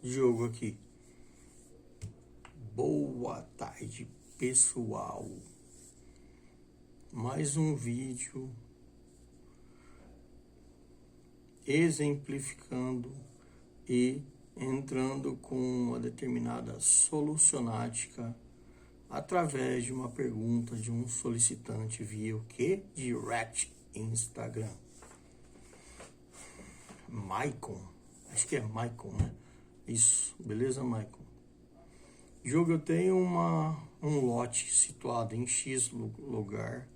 Diogo aqui. Boa tarde, pessoal. Mais um vídeo exemplificando e entrando com uma determinada solucionática através de uma pergunta de um solicitante via o que? Direct Instagram. Maicon, acho que é Maicon, né? Isso, beleza, Maicon? Diogo, eu tenho um lote situado em X lugar,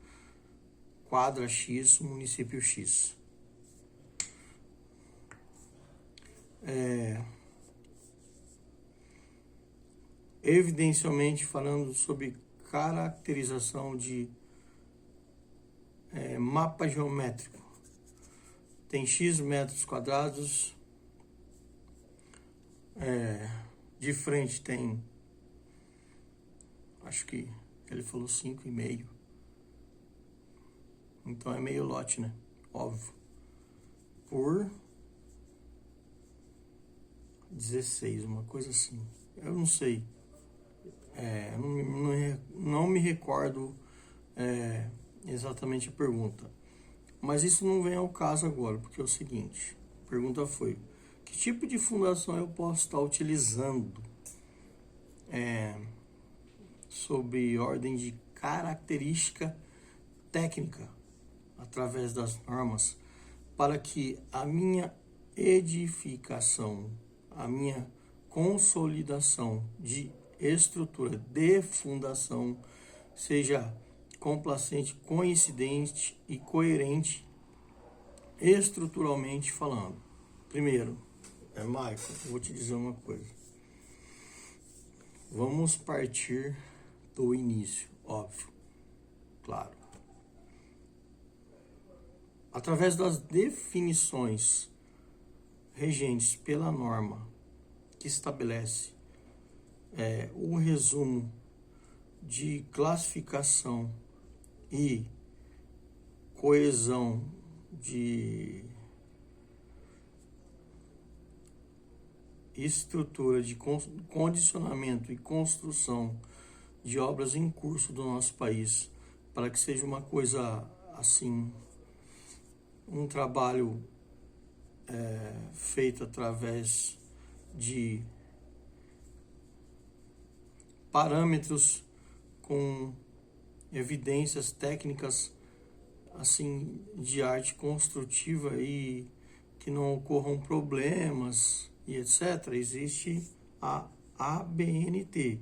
quadra X, município X. Evidencialmente falando sobre caracterização de mapa geométrico. Tem X metros quadrados, de frente tem, acho que ele falou 5,5. Então é meio lote, né? Óbvio. Por 16, uma coisa assim. Eu não sei. Não me recordo exatamente a pergunta. Mas isso não vem ao caso agora, porque é o seguinte. A pergunta foi: que tipo de fundação eu posso estar utilizando sob ordem de característica técnica, através das normas, para que a minha edificação, a minha consolidação de estrutura de fundação seja complacente, coincidente e coerente estruturalmente falando. Primeiro, Michael, vou te dizer uma coisa. Vamos partir do início, óbvio, claro. Através das definições regentes pela norma que estabelece o resumo de classificação e coesão de estrutura de condicionamento e construção de obras em curso do nosso país, para que seja uma coisa assim, um trabalho feito através de parâmetros com evidências técnicas assim de arte construtiva e que não ocorram problemas e etc. Existe a ABNT.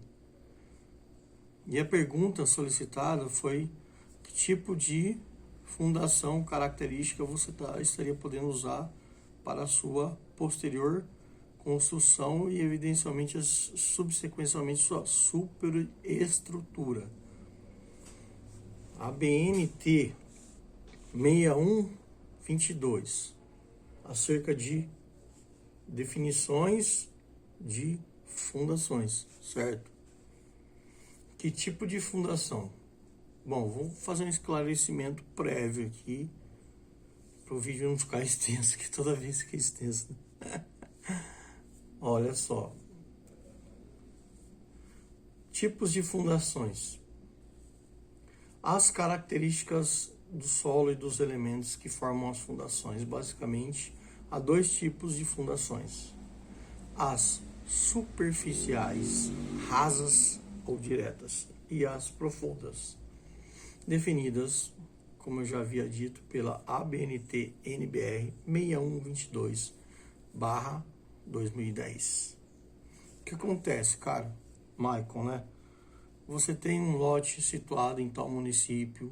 E a pergunta solicitada foi: que tipo de fundação característica você estaria podendo usar para a sua posterior construção e evidencialmente subsequentemente sua superestrutura. A BNT 6122, acerca de definições de fundações, certo? Que tipo de fundação? Bom, vou fazer um esclarecimento prévio aqui, para o vídeo não ficar extenso, que toda vez fica extenso, né? Olha só. Tipos de fundações. As características do solo e dos elementos que formam as fundações. Basicamente, há dois tipos de fundações: as superficiais, rasas ou diretas, e as profundas, definidas, como eu já havia dito, pela ABNT-NBR 6122/2010. O que acontece, cara? Maicon, né? Você tem um lote situado em tal município,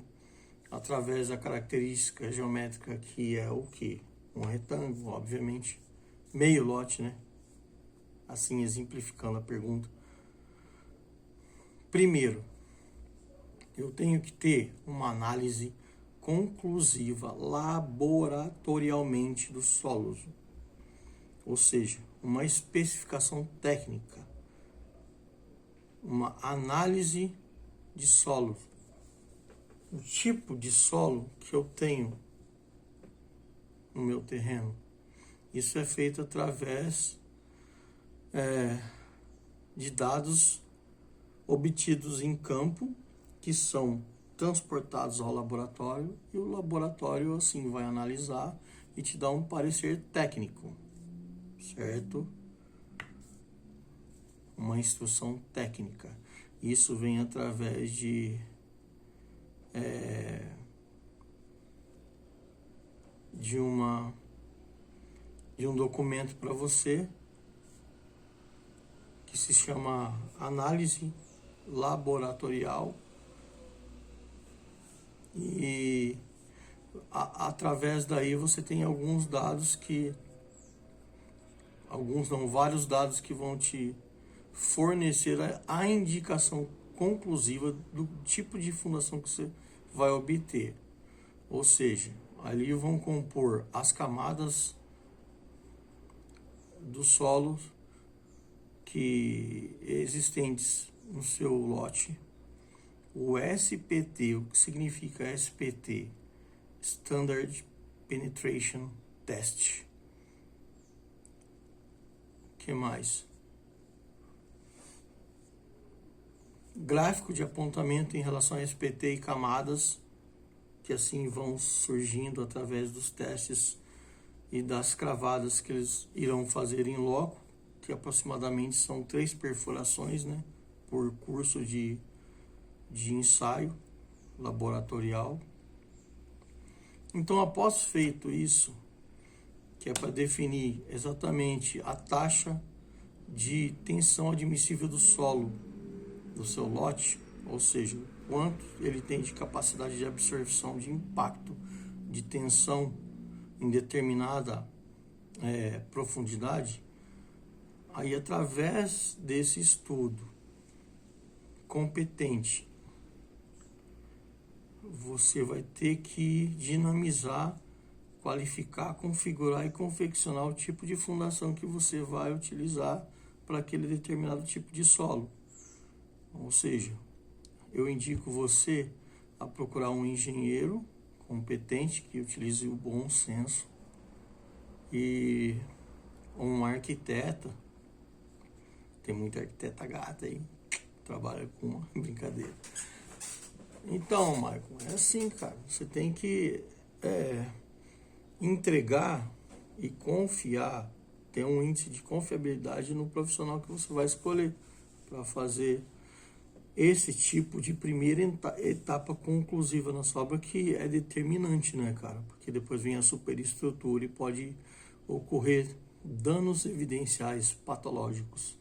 através da característica geométrica que é o quê? Um retângulo, obviamente. Meio lote, né? Assim, exemplificando a pergunta. Primeiro, eu tenho que ter uma análise conclusiva laboratorialmente dos solos. Ou seja, uma especificação técnica, uma análise de solo, o tipo de solo que eu tenho no meu terreno. Isso é feito através de dados obtidos em campo, que são transportados ao laboratório, e o laboratório assim vai analisar e te dar um parecer técnico, certo? Uma instrução técnica. Isso vem através de um documento para você que se chama análise laboratorial, e através daí você tem alguns dados vários dados que vão te fornecer a indicação conclusiva do tipo de fundação que você vai obter. Ou seja, ali vão compor as camadas do solo que existentes no seu lote, o SPT. O que significa SPT? Standard Penetration Test. O que mais? Gráfico de apontamento em relação a SPT e camadas, que assim vão surgindo através dos testes e das cravadas que eles irão fazer em loco, que aproximadamente são 3 perfurações, né, por curso de ensaio laboratorial. Então, após feito isso, que é para definir exatamente a taxa de tensão admissível do solo do seu lote, ou seja, quanto ele tem de capacidade de absorção de impacto, de tensão em determinada profundidade, aí através desse estudo competente, você vai ter que dinamizar, qualificar, configurar e confeccionar o tipo de fundação que você vai utilizar para aquele determinado tipo de solo. Ou seja, eu indico você a procurar um engenheiro competente que utilize o bom senso e um arquiteta. Tem muita arquiteta gata aí, trabalha com uma brincadeira. Então, Michael, é assim, cara. Você tem que entregar e confiar, ter um índice de confiabilidade no profissional que você vai escolher para fazer esse tipo de primeira etapa conclusiva na sua obra, que é determinante, né, cara? Porque depois vem a superestrutura e pode ocorrer danos evidenciais patológicos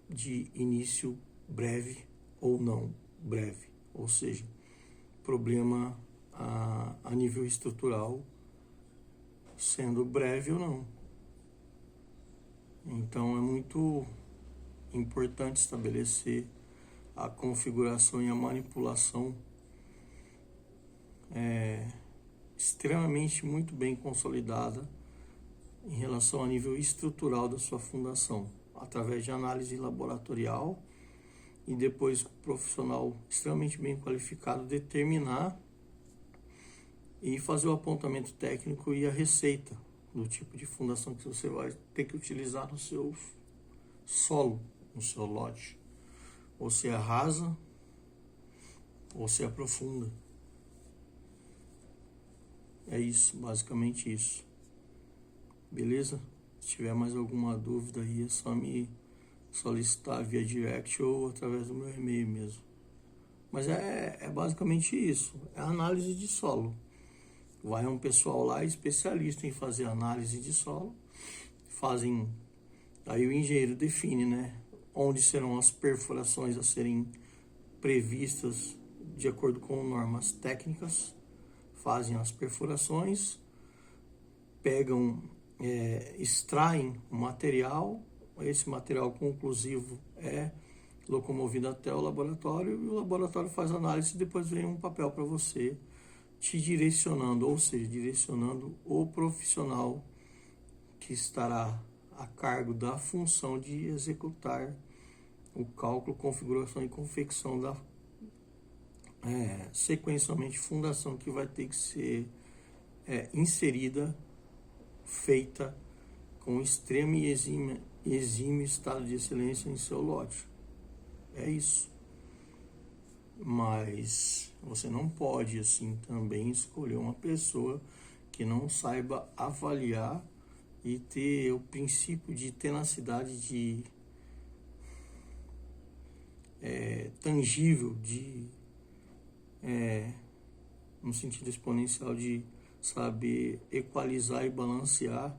de início breve ou não breve, ou seja, problema a nível estrutural sendo breve ou não. Então é muito importante estabelecer a configuração e a manipulação extremamente muito bem consolidada em relação ao nível estrutural da sua fundação, através de análise laboratorial, e depois o profissional extremamente bem qualificado determinar e fazer o apontamento técnico e a receita do tipo de fundação que você vai ter que utilizar no seu solo, no seu lote. Ou se arrasa, ou se aprofunda. É isso, basicamente isso. Beleza? Se tiver mais alguma dúvida aí, é só me solicitar via direct ou através do meu e-mail mesmo. Mas é basicamente isso, é análise de solo. Vai um pessoal lá especialista em fazer análise de solo, aí o engenheiro define, né, onde serão as perfurações a serem previstas de acordo com normas técnicas, fazem as perfurações, extraem o material, esse material conclusivo é locomovido até o laboratório, e o laboratório faz a análise e depois vem um papel para você, te direcionando, ou seja, direcionando o profissional que estará a cargo da função de executar o cálculo, configuração e confecção da sequencialmente fundação que vai ter que ser inserida, feita com extrema e exímia exime estado de excelência em seu lote. É isso. Mas você não pode, assim, também escolher uma pessoa que não saiba avaliar e ter o princípio de tenacidade tangível, no sentido exponencial, de saber equalizar e balancear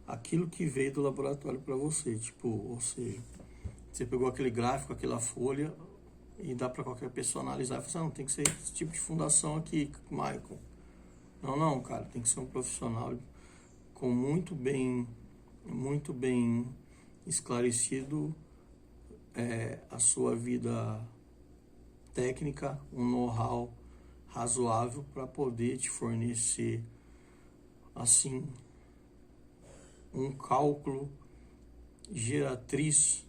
aquilo que veio do laboratório para você. Tipo, ou seja, você pegou aquele gráfico, aquela folha, e dá para qualquer pessoa analisar e falar, não, tem que ser esse tipo de fundação aqui, Michael. Não, cara, tem que ser um profissional com muito bem esclarecido a sua vida técnica, um know-how razoável para poder te fornecer, assim, um cálculo geratriz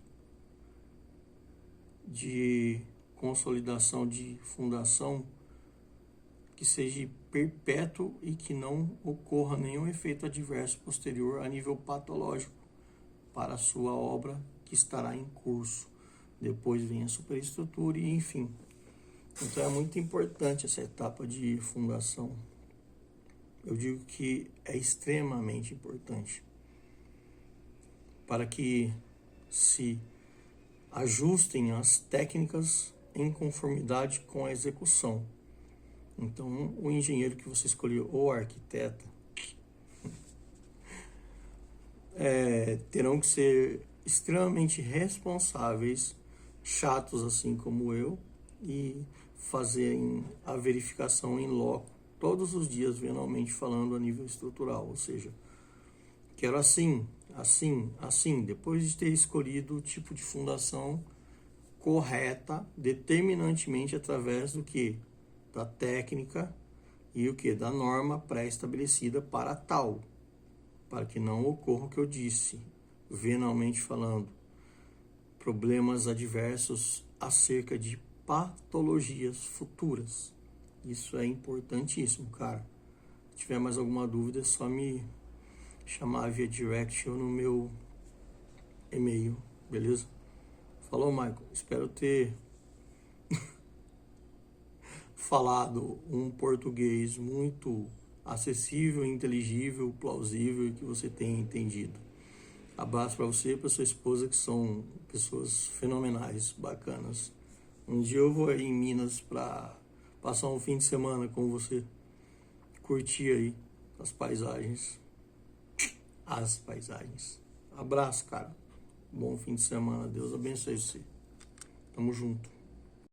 de consolidação de fundação que seja perpétuo e que não ocorra nenhum efeito adverso posterior a nível patológico para a sua obra que estará em curso. Depois vem a superestrutura e enfim. Então é muito importante essa etapa de fundação. Eu digo que é extremamente importante para que se ajustem as técnicas em conformidade com a execução. Então, o engenheiro que você escolheu ou arquiteto terão que ser extremamente responsáveis, chatos assim como eu, e fazerem a verificação em loco todos os dias, venalmente falando, a nível estrutural. Ou seja, quero assim, depois de ter escolhido o tipo de fundação correta, determinantemente através do que? Da técnica e o que? Da norma pré-estabelecida para tal, para que não ocorra o que eu disse, venalmente falando, problemas adversos acerca de patologias futuras. Isso é importantíssimo, cara. Se tiver mais alguma dúvida, é só me chamar via direct ou no meu e-mail, beleza? Falou, Michael. Espero ter falado um português muito acessível, inteligível, plausível e que você tenha entendido. Abraço para você e para sua esposa, que são pessoas fenomenais, bacanas. Um dia eu vou aí em Minas para passar um fim de semana com você, curtir aí as paisagens. Abraço, cara. Bom fim de semana. Deus abençoe você. Tamo junto.